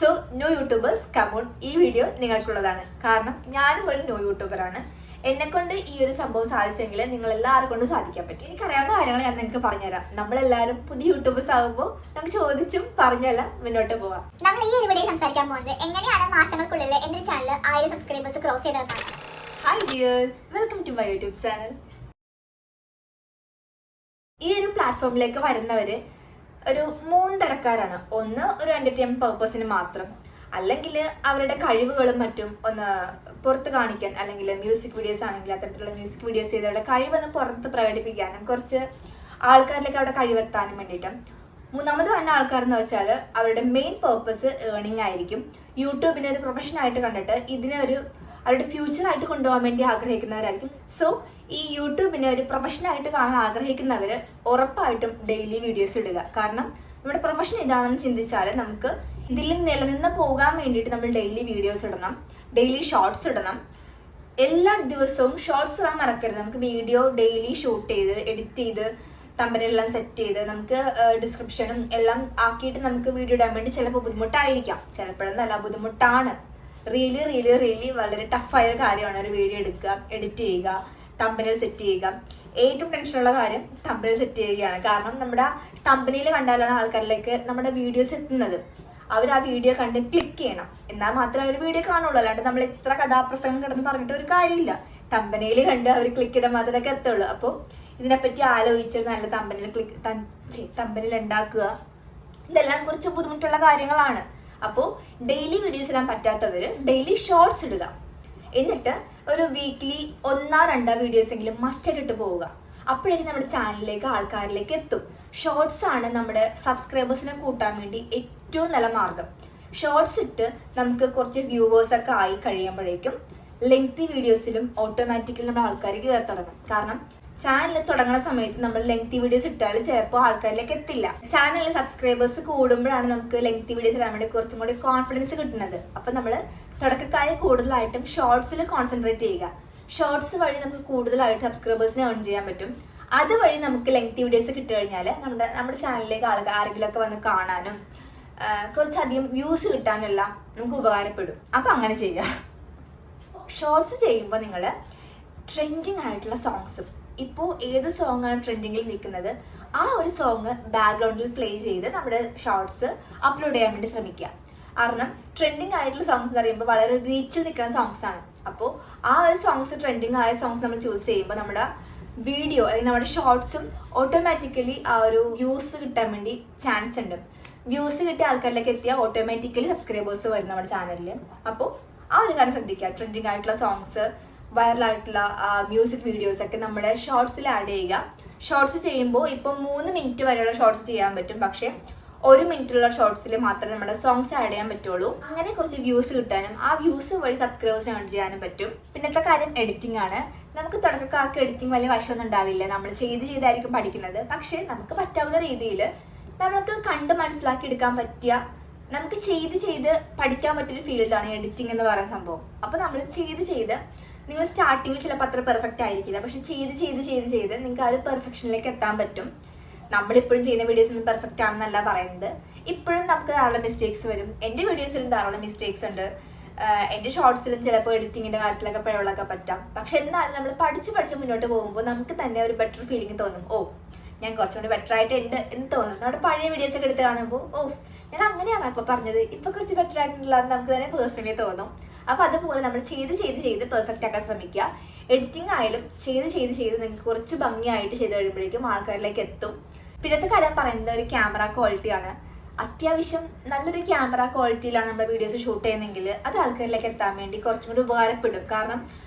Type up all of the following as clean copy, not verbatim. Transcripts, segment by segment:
So new YouTubers come on, ഈ video നിങ്ങൾക്കുള്ളതാണ്. കാരണം ഞാനും ഒരു ന്യൂ യൂട്യൂബറാണ്. എന്നെ കൊണ്ട് ഈ ഒരു സംഭവം സാധിച്ചെങ്കിൽ നിങ്ങൾ എല്ലാവരും കൊണ്ട് സാധിക്കാൻ പറ്റും. എനിക്കറിയാവുന്ന കാര്യങ്ങൾ ഞാൻ നിങ്ങൾക്ക് പറഞ്ഞുതരാം. നമ്മളെല്ലാവരും പുതിയ യൂട്യൂബേഴ്സ് ആകുമ്പോൾ നമുക്ക് ചോദിച്ചും പറഞ്ഞല്ല മുന്നോട്ട് പോവാം. നമ്മൾ ഈ ഒരു വീഡിയോ സംസാരിക്കാൻ പോകുന്നത് എങ്ങനെയാണ് മാസങ്ങൾക്കുള്ളിൽ എന്റെ ചാനൽ 1000 സബ്സ്ക്രൈബേഴ്സ് ക്രോസ് ചെയ്തതെന്നാണ്. Hi dears, welcome to my YouTube channel. ഈ ഒരു പ്ലാറ്റ്ഫോമിലേക്ക് വരുന്നവര് ഒരു 3 തരക്കാരാണ്. ഒന്ന്, ഒരു എന്റർടൈൻമെന്റ് പർപ്പസിന് മാത്രം, അല്ലെങ്കിൽ അവരുടെ കഴിവുകളും മറ്റും ഒന്ന് പുറത്ത് കാണിക്കാൻ, അല്ലെങ്കിൽ മ്യൂസിക് വീഡിയോസ് ആണെങ്കിൽ അത്തരത്തിലുള്ള മ്യൂസിക് വീഡിയോസ് ചെയ്ത് അവരുടെ കഴിവൊന്ന് പുറത്ത് പ്രകടിപ്പിക്കാനും കുറച്ച് ആൾക്കാരിലേക്ക് അവിടെ കഴിവെത്താനും വേണ്ടിയിട്ടും. മൂന്നാമത് വന്ന ആൾക്കാരെന്ന് വെച്ചാൽ അവരുടെ മെയിൻ പർപ്പസ് ഏർണിംഗ് ആയിരിക്കും. യൂട്യൂബിനെ ഒരു പ്രൊഫഷനായിട്ട് കണ്ടിട്ട് ഇതിനെ അവരുടെ ഫ്യൂച്ചറായിട്ട് കൊണ്ടുപോകാൻ വേണ്ടി ആഗ്രഹിക്കുന്നവരായിരിക്കും. സോ ഈ യൂട്യൂബിനെ ഒരു പ്രൊഫഷനായിട്ട് കാണാൻ ആഗ്രഹിക്കുന്നവർ ഉറപ്പായിട്ടും ഡെയിലി വീഡിയോസ് ഇടുക. കാരണം നമ്മുടെ പ്രൊഫഷൻ ഇതാണെന്ന് ചിന്തിച്ചാൽ നമുക്ക് ഇതിൽ നിലനിന്ന് പോകാൻ വേണ്ടിയിട്ട് നമ്മൾ ഡെയിലി വീഡിയോസ് ഇടണം, ഡെയിലി ഷോർട്സ് ഇടണം. എല്ലാ ദിവസവും ഷോർട്സ് ഇടാൻ മറക്കരുത്. നമുക്ക് വീഡിയോ ഡെയിലി ഷൂട്ട് ചെയ്ത് എഡിറ്റ് ചെയ്ത് തമ്പനെല്ലാം സെറ്റ് ചെയ്ത് നമുക്ക് ഡിസ്ക്രിപ്ഷനും എല്ലാം ആക്കിയിട്ട് നമുക്ക് വീഡിയോ ഇടാൻ വേണ്ടി ചിലപ്പോൾ ബുദ്ധിമുട്ടായിരിക്കാം. ചിലപ്പോഴെന്നല്ല, ബുദ്ധിമുട്ടാണ്. റിയലി വളരെ ടഫായ കാര്യമാണ് ഒരു വീഡിയോ എടുക്കുക, എഡിറ്റ് ചെയ്യുക, തമ്പനയിൽ സെറ്റ് ചെയ്യുക. ഏറ്റവും ടെൻഷനുള്ള കാര്യം തമ്പനയിൽ സെറ്റ് ചെയ്യുകയാണ്. കാരണം നമ്മുടെ തമ്പനയിൽ കണ്ടാലാണ് ആൾക്കാരിലേക്ക് നമ്മുടെ വീഡിയോസ് എത്തുന്നത്. അവർ ആ വീഡിയോ കണ്ട് ക്ലിക്ക് ചെയ്യണം, എന്നാൽ മാത്രമേ അവർ വീഡിയോ കാണുള്ളൂ. അല്ലാണ്ട് നമ്മൾ എത്ര കഥാപ്രസംഗം കിടന്ന് പറഞ്ഞിട്ട് ഒരു കാര്യമില്ല. തമ്പനയിൽ കണ്ട് അവർ ക്ലിക്ക് ചെയ്താൽ മാത്രമേ എത്തുള്ളൂ. അപ്പോൾ ഇതിനെപ്പറ്റി ആലോചിച്ചൊരു നല്ല തമ്പനയിൽ ഉണ്ടാക്കുക, ഇതെല്ലാം കുറച്ച് ബുദ്ധിമുട്ടുള്ള കാര്യങ്ങളാണ്. അപ്പോൾ ഡെയിലി വീഡിയോസ് ഇടാൻ പറ്റാത്തവർ ഡെയിലി ഷോർട്സ് ഇടുക. എന്നിട്ട് ഒരു വീക്ക്ലി 1-2 വീഡിയോസ് എങ്കിലും മസ്റ്റ് ഇട്ട് പോവുക. അപ്പോഴേക്കും നമ്മുടെ ചാനലിലേക്ക് ആൾക്കാരിലേക്ക് എത്തും. ഷോർട്സ് ആണ് നമ്മുടെ സബ്സ്ക്രൈബേഴ്സിനെ കൂട്ടാൻ വേണ്ടി ഏറ്റവും നല്ല മാർഗം. ഷോർട്സ് ഇട്ട് നമുക്ക് കുറച്ച് വ്യൂവേഴ്സൊക്കെ ആയി കഴിയുമ്പോഴേക്കും ലെങ്തി വീഡിയോസിലും ഓട്ടോമാറ്റിക്കലി നമ്മുടെ ആൾക്കാർക്ക് കയറി തുടങ്ങും. കാരണം ചാനൽ തുടങ്ങുന്ന സമയത്ത് നമ്മൾ ലെങ്തി വീഡിയോസ് ഇട്ടാൽ ചിലപ്പോൾ ആൾക്കാരിലേക്ക് എത്തില്ല. ചാനലിൽ സബ്സ്ക്രൈബേഴ്സ് കൂടുമ്പോഴാണ് നമുക്ക് ലെങ്തി വീഡിയോസ് ഇടാൻ വേണ്ടി കുറച്ചും കൂടി കോൺഫിഡൻസ് കിട്ടുന്നത്. അപ്പം നമ്മൾ തുടക്കക്കാരെ കൂടുതലായിട്ടും ഷോർട്സിൽ കോൺസെൻട്രേറ്റ് ചെയ്യുക. ഷോർട്സ് വഴി നമുക്ക് കൂടുതലായിട്ട് സബ്സ്ക്രൈബേഴ്സിനെ ഏൺ ചെയ്യാൻ പറ്റും. അതുവഴി നമുക്ക് ലെങ്തി വീഡിയോസ് കിട്ടുകഴിഞ്ഞാൽ നമ്മുടെ ചാനലിലേക്ക് ആരെങ്കിലുമൊക്കെ വന്ന് കാണാനും കുറച്ചധികം വ്യൂസ് കിട്ടാനെല്ലാം നമുക്ക് ഉപകാരപ്പെടും. അപ്പം അങ്ങനെ ചെയ്യുക. ഷോർട്സ് ചെയ്യുമ്പോൾ നിങ്ങൾ ട്രെൻഡിങ് ആയിട്ടുള്ള സോങ്സും, ഇപ്പോൾ ഏത് സോങ്ങാണ് ട്രെൻഡിങ്ങിൽ നിൽക്കുന്നത് ആ ഒരു സോങ് ബാക്ക്ഗ്രൗണ്ടിൽ പ്ലേ ചെയ്ത് നമ്മുടെ ഷോർട്സ് അപ്ലോഡ് ചെയ്യാൻ വേണ്ടി ശ്രമിക്കുക. കാരണം ട്രെൻഡിങ് ആയിട്ടുള്ള സോങ്സ് എന്ന് പറയുമ്പോൾ വളരെ റീച്ചിൽ നിൽക്കുന്ന സോങ്സ് ആണ്. അപ്പോൾ ആ ഒരു സോങ്സ്, ട്രെൻഡിങ് ആയ സോങ്സ് നമ്മൾ ചൂസ് ചെയ്യുമ്പോൾ നമ്മുടെ വീഡിയോ അല്ലെങ്കിൽ നമ്മുടെ ഷോർട്സും ഓട്ടോമാറ്റിക്കലി ആ ഒരു വ്യൂസ് കിട്ടാൻ വേണ്ടി ചാൻസ് ഉണ്ട്. വ്യൂസ് കിട്ടിയ ആൾക്കാരിലേക്ക് എത്തിയാൽ ഓട്ടോമാറ്റിക്കലി സബ്സ്ക്രൈബേഴ്സ് വരും നമ്മുടെ ചാനലിൽ. അപ്പോൾ ആ ഒരു കാര്യം ശ്രദ്ധിക്കുക. ട്രെൻഡിങ് ആയിട്ടുള്ള സോങ്സ്, വൈറലായിട്ടുള്ള മ്യൂസിക് വീഡിയോസ് ഒക്കെ നമ്മുടെ ഷോർട്സിൽ ആഡ് ചെയ്യുക. ഷോർട്സ് ചെയ്യുമ്പോൾ ഇപ്പോൾ 3 മിനിറ്റ് വരെയുള്ള ഷോർട്സ് ചെയ്യാൻ പറ്റും. പക്ഷേ 1 മിനിറ്റുള്ള ഷോർട്സിൽ മാത്രമേ നമ്മുടെ സോങ്സ് ആഡ് ചെയ്യാൻ പറ്റുള്ളൂ. അങ്ങനെ കുറച്ച് വ്യൂസ് കിട്ടാനും ആ വ്യൂസ് വഴി സബ്സ്ക്രൈബേഴ്സ് ഏൺ ചെയ്യാനും പറ്റും. പിന്നത്തെ കാര്യം എഡിറ്റിംഗ് ആണ്. നമുക്ക് തുടക്കക്കാർക്ക് എഡിറ്റിംഗ് വലിയ വശമൊന്നും ഉണ്ടാവില്ല. നമ്മൾ ചെയ്തായിരിക്കും പഠിക്കുന്നത്. പക്ഷേ നമുക്ക് പറ്റാവുന്ന രീതിയിൽ നമുക്ക് കണ്ട് മനസ്സിലാക്കി എടുക്കാൻ പറ്റിയ, നമുക്ക് ചെയ്ത് പഠിക്കാൻ പറ്റിയൊരു ഫീൽഡാണ് എഡിറ്റിംഗ് എന്ന് പറയുന്ന സംഭവം. അപ്പോൾ നമ്മൾ ചെയ്ത് നിങ്ങൾ സ്റ്റാർട്ടിങ്ങിൽ ചിലപ്പോൾ അത്ര പെർഫെക്റ്റ് ആയിരിക്കില്ല. പക്ഷെ ചെയ്ത് നിങ്ങൾക്ക് ആ ഒരു പെർഫെക്ഷനിലേക്ക് എത്താൻ പറ്റും. നമ്മളിപ്പോഴും ചെയ്യുന്ന വീഡിയോസ് ഒന്നും പെർഫെക്റ്റ് ആണെന്നല്ല പറയുന്നത്. ഇപ്പോഴും നമുക്ക് ധാരാളം മിസ്റ്റേക്സ് വരും. എൻ്റെ വീഡിയോസിലും ധാരാളം മിസ്റ്റേക്സ് ഉണ്ട്. എൻ്റെ ഷോർട്സിലും ചിലപ്പോൾ എഡിറ്റിങ്ങിൻ്റെ കാര്യത്തിലൊക്കെ പിഴവുകളൊക്കെ പറ്റാം. പക്ഷെ എന്നാലും നമ്മൾ പഠിച്ച് മുന്നോട്ട് പോകുമ്പോൾ നമുക്ക് തന്നെ ഒരു ബെറ്റർ ഫീലിംഗ് തോന്നും. ഞാൻ കുറച്ചുകൂടി ബെറ്റർ ആയിട്ടുണ്ട് എന്ന് തോന്നും. നമ്മുടെ പഴയ വീഡിയോസ് ഒക്കെ എടുത്ത് കാണുമ്പോൾ ഞാൻ അങ്ങനെയാണ് ഇപ്പോൾ പറഞ്ഞത്, ഇപ്പോൾ കുറച്ച് ബെറ്റർ ആയിട്ടുള്ളതെന്ന് നമുക്ക് തന്നെ പേഴ്സണലി തോന്നും. അപ്പോൾ അതുപോലെ നമ്മൾ ചെയ്ത് പെർഫെക്റ്റ് ആക്കാൻ ശ്രമിക്കുക. എഡിറ്റിംഗ് ആയാലും ചെയ്ത് നിങ്ങൾക്ക് കുറച്ച് ഭംഗിയായിട്ട് ചെയ്ത് കഴിയുമ്പോഴേക്കും ആൾക്കാരിലേക്ക് എത്തും. പിന്നത്തെ കാര്യം പറയുന്നത് ഒരു ക്യാമറ ക്വാളിറ്റിയാണ്. അത്യാവശ്യം നല്ലൊരു ക്യാമറ ക്വാളിറ്റിയിലാണ് നമ്മുടെ വീഡിയോസ് ഷൂട്ട് ചെയ്യുന്നതെങ്കിൽ അത് ആൾക്കാരിലേക്ക് എത്താൻ വേണ്ടി കുറച്ചും കൂടി ഉപകാരപ്പെടും. കാരണം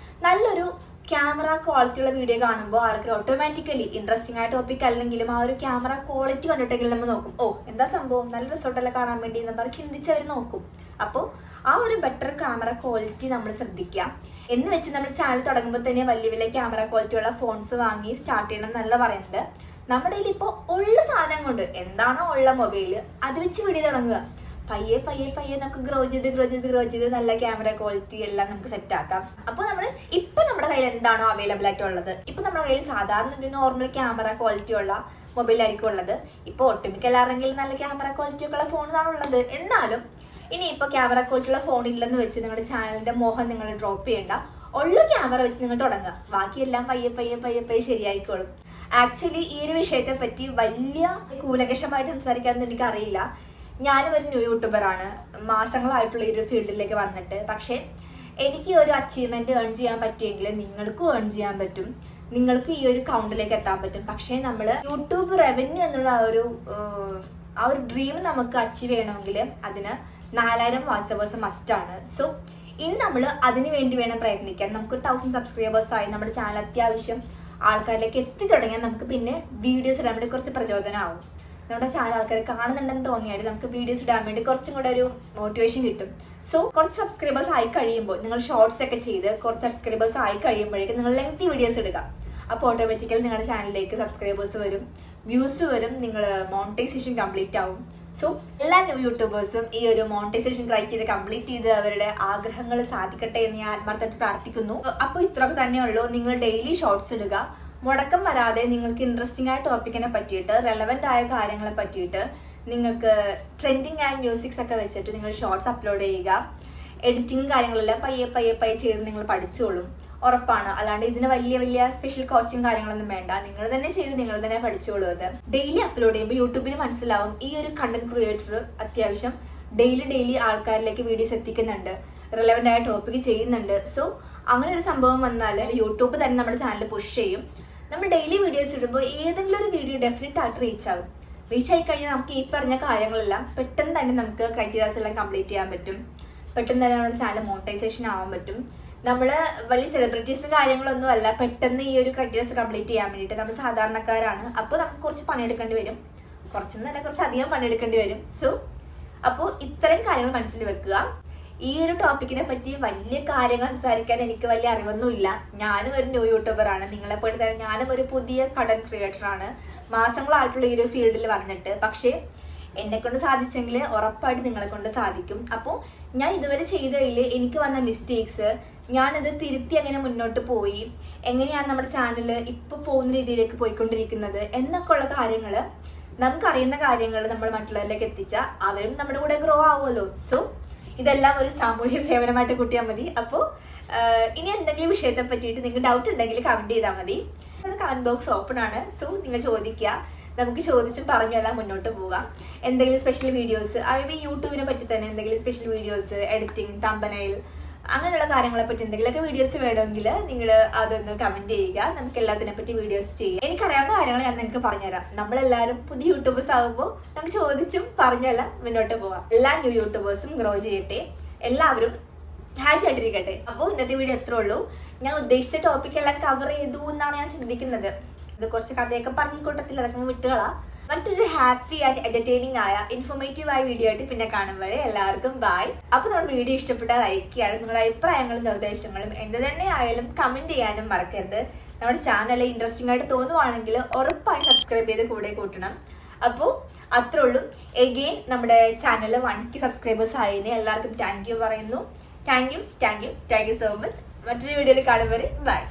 നല്ലൊരു ക്യാമറ ക്വാളിറ്റിയുള്ള വീഡിയോ കാണുമ്പോൾ ആൾക്കാർ ഓട്ടോമാറ്റിക്കലി ഇൻട്രസ്റ്റിംഗ് ആയ ടോപ്പിക് അല്ലെങ്കിലും ആ ഒരു ക്യാമറ ക്വാളിറ്റി കണ്ടിട്ടെങ്കിലും നമ്മൾ നോക്കും. എന്താ സംഭവം, നല്ല റിസോർട്ടെല്ലാം കാണാൻ വേണ്ടി എന്ന് പറഞ്ഞ് ചിന്തിച്ചവർ നോക്കും. അപ്പോൾ ആ ഒരു ബെറ്റർ ക്യാമറ ക്വാളിറ്റി നമ്മൾ ശ്രദ്ധിക്കുക. എന്ന് വെച്ച് നമ്മൾ ചാനൽ തുടങ്ങുമ്പോൾ തന്നെ വലിയ ക്യാമറ ക്വാളിറ്റിയുള്ള ഫോൺസ് വാങ്ങി സ്റ്റാർട്ട് ചെയ്യണം എന്നല്ല പറയുന്നത്. നമ്മുടെ കയ്യിൽ ഇപ്പോൾ ഉള്ള സാധനം കൊണ്ട് എന്താണോ ഉള്ള മൊബൈല് അത് വെച്ച് വീഡിയോ തുടങ്ങുക. പയ്യെ നമുക്ക് ഗ്രോ ചെയ്ത് നല്ല ക്യാമറ ക്വാളിറ്റി എല്ലാം നമുക്ക് സെറ്റ് ആക്കാം. അപ്പോൾ നമ്മുടെ കയ്യിൽ എന്താണോ അവൈലബിൾ ആയിട്ടുള്ളത്, ഇപ്പൊ നമ്മുടെ കയ്യിൽ സാധാരണ ഒരു നോർമൽ ക്യാമറ ക്വാളിറ്റി ഉള്ള മൊബൈലായിരിക്കും ഉള്ളത്. ഇപ്പോൾ ഒട്ടുമിക്ക എല്ലാവരെങ്കിലും നല്ല ക്യാമറ ക്വാളിറ്റി ഒക്കെ ഉള്ള ഫോണാണ് ഉള്ളത്. എന്നാലും ഇനിയിപ്പോൾ ക്യാമറ ക്വാളിറ്റിയുള്ള ഫോണില്ലെന്ന് വെച്ച് നിങ്ങളുടെ ചാനലിന്റെ മോഹം നിങ്ങൾ ഡ്രോപ്പ് ചെയ്യണ്ട. ഉള്ള ക്യാമറ വെച്ച് നിങ്ങൾ തുടങ്ങുക. ബാക്കിയെല്ലാം പയ്യെ പയ്യെ പയ്യെ പയ്യെ ശരിയായിക്കോളും. ആക്ച്വലി ഈ ഒരു വിഷയത്തെ പറ്റി വലിയ കൂലങ്കഷമായിട്ട് സംസാരിക്കാനൊന്നും എനിക്കറിയില്ല. ഞാനും ഒരു ന്യൂ യൂട്യൂബറാണ്, മാസങ്ങളായിട്ടുള്ള ഈ ഒരു ഫീൽഡിലേക്ക് വന്നിട്ട്. പക്ഷേ എനിക്ക് ഒരു അച്ചീവ്മെന്റ് ഏൺ ചെയ്യാൻ പറ്റിയെങ്കിൽ നിങ്ങൾക്കും ഏൺ ചെയ്യാൻ പറ്റും, നിങ്ങൾക്ക് ഈ ഒരു കൗണ്ടിലേക്ക് എത്താൻ പറ്റും. പക്ഷേ നമ്മൾ യൂട്യൂബ് റവന്യൂ എന്നുള്ള ആ ഒരു ഡ്രീം നമുക്ക് അച്ചീവ് ചെയ്യണമെങ്കിൽ അതിന് 4000 വാച്ചവേഴ്സ് മസ്റ്റാണ്. സോ ഇനി നമ്മൾ അതിന് വേണ്ടി വേണം പ്രയത്നിക്കാൻ. നമുക്ക് 1000 സബ്സ്ക്രൈബേഴ്സ് ആയി നമ്മുടെ ചാനൽ അത്യാവശ്യം ആൾക്കാരിലേക്ക് എത്തി തുടങ്ങിയാൽ നമുക്ക് പിന്നെ വീഡിയോസ് ഇടാൻ വേണ്ടി കുറച്ച് പ്രചോദനമാവും. നമ്മുടെ ചാനൽ ആൾക്കാർ കാണുന്നുണ്ടെന്ന് തോന്നിയാൽ നമുക്ക് വീഡിയോസ് ഇടാൻ വേണ്ടി കുറച്ചും കൂടെ ഒരു മോട്ടിവേഷൻ കിട്ടും. സോ കുറച്ച് സബ്സ്ക്രൈബേഴ്സ് ആയി കഴിയുമ്പോൾ നിങ്ങൾ ഷോർട്സ് ഒക്കെ ചെയ്ത് കുറച്ച് സബ്സ്ക്രൈബേഴ്സ് ആയി കഴിയുമ്പോഴേക്കും നിങ്ങൾ ലെങ്തി വീഡിയോസ് ഇടുക. അപ്പോൾ ഓട്ടോമാറ്റിക്കലി നിങ്ങളുടെ ചാനലിലേക്ക് സബ്സ്ക്രൈബേഴ്സ് വരും, വ്യൂസ് വരും, നിങ്ങൾ മോണിറ്റൈസേഷൻ കംപ്ലീറ്റ് ആവും. സോ എല്ലാ ന്യൂ യൂട്യൂബേഴ്സും ഈ ഒരു മോണിറ്റൈസേഷൻ ക്രൈറ്റീരിയ കംപ്ലീറ്റ് ചെയ്ത് അവരുടെ ആഗ്രഹങ്ങൾ സാധിക്കട്ടെ എന്ന് ഞാൻ ആത്മാർത്ഥമായിട്ട് പ്രാർത്ഥിക്കുന്നു. അപ്പോൾ ഇത്രയൊക്കെ തന്നെയുള്ളൂ. നിങ്ങൾ ഡെയിലി ഷോർട്സ് ഇടുക, മുടക്കം വരാതെ നിങ്ങൾക്ക് ഇൻട്രസ്റ്റിംഗ് ആയ ടോപ്പിക്കിനെ പറ്റിയിട്ട്, റെലവെന്റ് ആയ കാര്യങ്ങളെ പറ്റിയിട്ട്, നിങ്ങൾക്ക് ട്രെൻഡിങ് ആയ മ്യൂസിക്സ് ഒക്കെ വെച്ചിട്ട് നിങ്ങൾ ഷോർട്സ് അപ്ലോഡ് ചെയ്യുക. എഡിറ്റിംഗ് കാര്യങ്ങളെല്ലാം പയ്യെ പയ്യെ പയ്യെ ചെയ്ത് നിങ്ങൾ പഠിച്ചോളും, ഉറപ്പാണ്. അല്ലാണ്ട് ഇതിന് വലിയ വലിയ സ്പെഷ്യൽ കോച്ചിങ് കാര്യങ്ങളൊന്നും വേണ്ട, നിങ്ങൾ തന്നെ ചെയ്ത് നിങ്ങൾ തന്നെ പഠിച്ചോളൂ. അത് ഡെയിലി അപ്ലോഡ് ചെയ്യുമ്പോൾ യൂട്യൂബിന് മനസ്സിലാവും ഈ ഒരു കണ്ടന്റ് ക്രിയേറ്റർ അത്യാവശ്യം ഡെയിലി ആൾക്കാരിലേക്ക് വീഡിയോസ് എത്തിക്കുന്നുണ്ട്, റെലവെന്റ് ആയ ടോപ്പിക് ചെയ്യുന്നുണ്ട്. സോ അങ്ങനെ ഒരു സംഭവം വന്നാൽ യൂട്യൂബ് തന്നെ നമ്മുടെ ചാനൽ പുഷ് ചെയ്യും. നമ്മൾ ഡെയിലി വീഡിയോസ് ഇടുമ്പോൾ ഏതെങ്കിലും ഒരു വീഡിയോ ഡെഫിനറ്റ് ആയിട്ട് റീച്ച് ആവും. റീച്ച് ആയി കഴിഞ്ഞാൽ നമുക്ക് ഈ പറഞ്ഞ കാര്യങ്ങളെല്ലാം പെട്ടെന്ന് തന്നെ നമുക്ക് ക്രൈറ്റീരിയാസ് എല്ലാം കംപ്ലീറ്റ് ചെയ്യാൻ പറ്റും. പെട്ടെന്ന് തന്നെ നമ്മുടെ ചാനൽ മോണിറ്റൈസേഷൻ ആവാൻ പറ്റും. നമ്മൾ വലിയ സെലിബ്രിറ്റീസ് കാര്യങ്ങളൊന്നും അല്ല, പെട്ടെന്ന് ഈ ഒരു ക്രൈറ്റീരിയാസ് കംപ്ലീറ്റ് ചെയ്യാൻ വേണ്ടിയിട്ട് നമ്മൾ സാധാരണക്കാരാണ്. അപ്പോൾ നമുക്ക് കുറച്ച് പണിയെടുക്കേണ്ടി വരും, കുറച്ചൊന്നല്ല കുറച്ച് അധികം പണിയെടുക്കേണ്ടി വരും. സോ അപ്പോൾ ഇത്തരം കാര്യങ്ങൾ മനസ്സിൽ വെക്കുക. ഈ ഒരു ടോപ്പിക്കിനെ പറ്റി വലിയ കാര്യങ്ങൾ സംസാരിക്കാൻ എനിക്ക് വലിയ അറിവൊന്നുമില്ല. ഞാനും ഒരു ന്യൂ യൂട്യൂബറാണ്, നിങ്ങളെപ്പോലെ തന്നെ ഞാനും ഒരു പുതിയ കണ്ടന്റ് ക്രിയേറ്ററാണ്, മാസങ്ങളായിട്ടുള്ള ഈ ഒരു ഫീൽഡിൽ വന്നിട്ട്. പക്ഷേ എന്നെ കൊണ്ട് സാധിച്ചെങ്കിൽ ഉറപ്പായിട്ട് നിങ്ങളെ കൊണ്ട് സാധിക്കും. അപ്പോൾ ഞാൻ ഇതുവരെ ചെയ്തതിൽ എനിക്ക് വന്ന മിസ്റ്റേക്സ് ഞാനത് തിരുത്തി എങ്ങനെ മുന്നോട്ട് പോയി, എങ്ങനെയാണ് നമ്മുടെ ചാനൽ ഇപ്പോൾ പോകുന്ന രീതിയിലേക്ക് പോയിക്കൊണ്ടിരിക്കുന്നത് എന്നൊക്കെ ഉള്ള കാര്യങ്ങൾ, നമുക്കറിയുന്ന കാര്യങ്ങൾ നമ്മൾ മറ്റുള്ളവരിലേക്ക് എത്തിച്ചാൽ അവരും നമ്മുടെ കൂടെ ഗ്രോ ആവുമല്ലോ. സോ ഇതെല്ലാം ഒരു സാമൂഹ്യ സേവനമായിട്ട് കൂട്ടിയാൽ മതി. അപ്പോൾ ഇനി എന്തെങ്കിലും വിഷയത്തെ പറ്റിയിട്ട് നിങ്ങൾക്ക് ഡൗട്ട് ഉണ്ടെങ്കിൽ കമൻറ്റ് ചെയ്താൽ മതി. നമ്മുടെ കമൻറ്റ് ബോക്സ് ഓപ്പൺ ആണ്. സോ നിങ്ങൾ ചോദിക്കുക, നമുക്ക് ചോദിച്ചും പറഞ്ഞെല്ലാം മുന്നോട്ട് പോകാം. എന്തെങ്കിലും സ്പെഷ്യൽ വീഡിയോസ്, അതായത് യൂട്യൂബിനെ പറ്റി തന്നെ എന്തെങ്കിലും സ്പെഷ്യൽ വീഡിയോസ്, എഡിറ്റിംഗ്, തമ്പനയിൽ, അങ്ങനെയുള്ള കാര്യങ്ങളെ പറ്റി എന്തെങ്കിലുമൊക്കെ വീഡിയോസ് വേണമെങ്കിൽ നിങ്ങൾ അതൊന്ന് കമൻറ്റ് ചെയ്യുക. നമുക്ക് എല്ലാത്തിനെ പറ്റി വീഡിയോസ് ചെയ്യാം. എനിക്കറിയാവുന്ന കാര്യങ്ങൾ ഞാൻ നിങ്ങൾക്ക് പറഞ്ഞുതരാം. നമ്മളെല്ലാവരും പുതിയ യൂട്യൂബേഴ്സ് ആകുമ്പോൾ നമുക്ക് ചോദിച്ചും പറഞ്ഞെല്ലാം മുന്നോട്ട് പോകാം. എല്ലാ ന്യൂ യൂട്യൂബേഴ്സും ഗ്രോ ചെയ്യട്ടെ, എല്ലാവരും ഹാപ്പി ആയിട്ടിരിക്കട്ടെ. അപ്പോൾ ഇന്നത്തെ വീഡിയോ എത്രേ ഉള്ളൂ. ഞാൻ ഉദ്ദേശിച്ച ടോപ്പിക് എല്ലാം കവർ ചെയ്തു എന്നാണ് ഞാൻ ചിന്തിക്കുന്നത്. ഇത് കുറച്ച് കഥയൊക്കെ പറഞ്ഞ കൂട്ടത്തിൽ അതൊക്കെ വിട്ടുകളാ. മറ്റൊരു ഹാപ്പി ആൻഡ് എന്റർടൈനിങ് ആയ ഇൻഫോർമേറ്റീവ് ആയ വീഡിയോ ആയിട്ട് പിന്നെ കാണും വരെ എല്ലാവർക്കും ബൈ. അപ്പോൾ നമ്മുടെ വീഡിയോ ഇഷ്ടപ്പെട്ടാൽ ലൈക്ക് ചെയ്യാനും നിങ്ങളുടെ അഭിപ്രായങ്ങളും നിർദ്ദേശങ്ങളും എന്ത് തന്നെ ആയാലും കമന്റ് ചെയ്യാനും മറക്കരുത്. നമ്മുടെ ചാനൽ ഇൻട്രസ്റ്റിംഗ് ആയിട്ട് തോന്നുവാണെങ്കിൽ ഉറപ്പായി സബ്സ്ക്രൈബ് ചെയ്ത് കൂടെ കൂട്ടണം. അപ്പോൾ അത്രേ ഉള്ളൂ. എഗെയിൻ നമ്മുടെ ചാനൽ 1K സബ്സ്ക്രൈബേഴ്സ് ആയതിന് എല്ലാവർക്കും താങ്ക് യു പറയുന്നു. Thank you so much. മറ്റൊരു വീഡിയോയിൽ കാണും വരെ ബൈ.